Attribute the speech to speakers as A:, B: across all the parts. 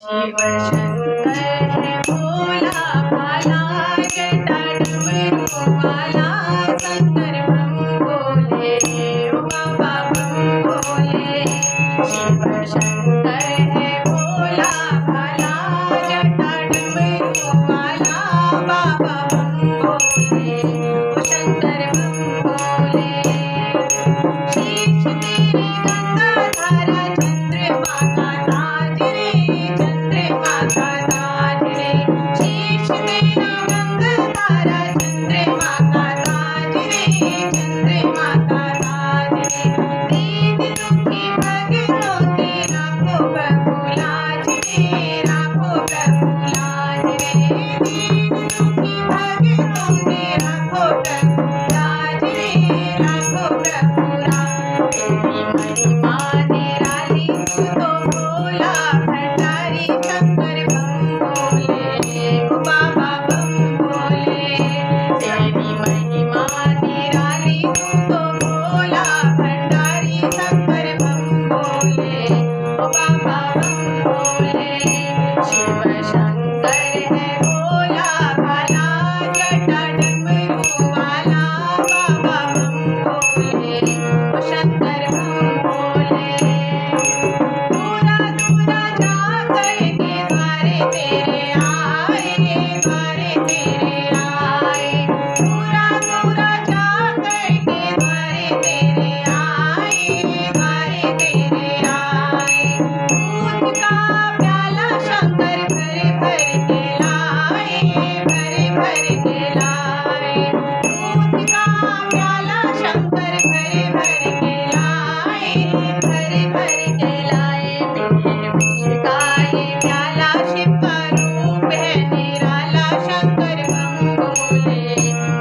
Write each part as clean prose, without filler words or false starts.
A: शिव शंकर है भोला भाला, जटा डमरू वाला, शंकर बम भोले, ओ बाबा बम भोले। शिव शंकर है भोला भाला, जटा डमरू वाला, बाबा बम भोले, ओ शंकर बम भोले। शीश तेरी गंगाधारा, चंद्रमा का ताज रे, चंद्रमा का ताज रे। शीश तेरा गंगाधारा, चंद्रमा का ताज रे, चंद्रमा का ताज रे। दीन दुखी भक्तों के राखो प्रभु लाज रे, राखो प्रभु लाज रे। दीन दुखी भक्तों के राखो प्रभु लाज रे, राखो प्रभु लाज। तेरी महिमा निराली, तू तो भोला भंडारी, शंकर बम भोले, ओ बाबा बम भोले। तेरी महिमा निराली, तू तो भोला भंडारी, शंकर बम भोले, ओ बाबा बम भोले। शिव शंकर है भोला भाला, जटा डमरू वाला, बाबा बम भोले, ओ शंकर बम भोले। दूरा दूरा जाकर के द्वारे तेरे आए, द्वारे तेरे आए। दूरा दूरा जाकर के द्वारे तेरे आए, द्वारे तेरे आए। दूध का प्याला शंकर भर भर के लाए, भर भर के लाए। दूध का प्याला शंकर भर भर के लाए, भर भर के लाए। मेरे विष का ये प्याला शिव का रूप है निराला, शंकर बम भोले,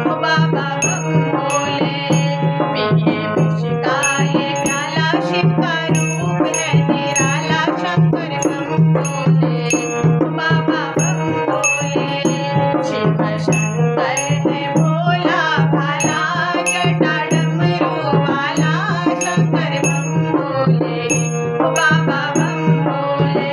A: ओ बाबा बम भोले। मेरे विष का ये प्याला शिव का रूप है निराला, शंकर बम भोले, ओ बाबा बम भोले। शिव शंकर है भोला भाला, जटा डमरू वाला, शंकर बम भोले, ओ बाबा बम भोले।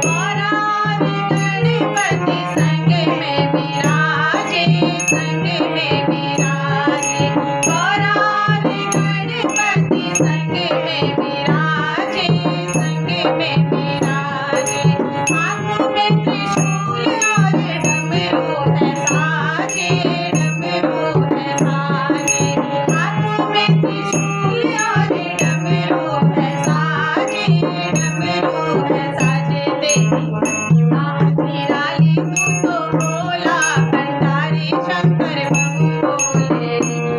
A: गौरार गणपति संग में विराजे, संग में विराजे। गौरार गणपति संग में विराजे, संग में विराजे। हाथों में त्रिशूल और डमरू है साजे, डमरू है साजे। हाथों में त्रिशूल और डमरू है साजे, डमरू है साजे। तेरी महिमा निराली, तू तो भोला भंडारी, शंकर बम भोले,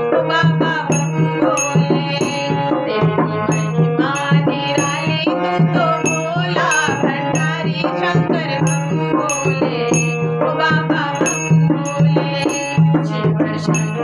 A: ओ बाबा बम भोले। तेरी महिमा निराली, तू तो भोला भंडारी, शंकर बम भोले, ओ बाबा बम भोले। शिव शंकर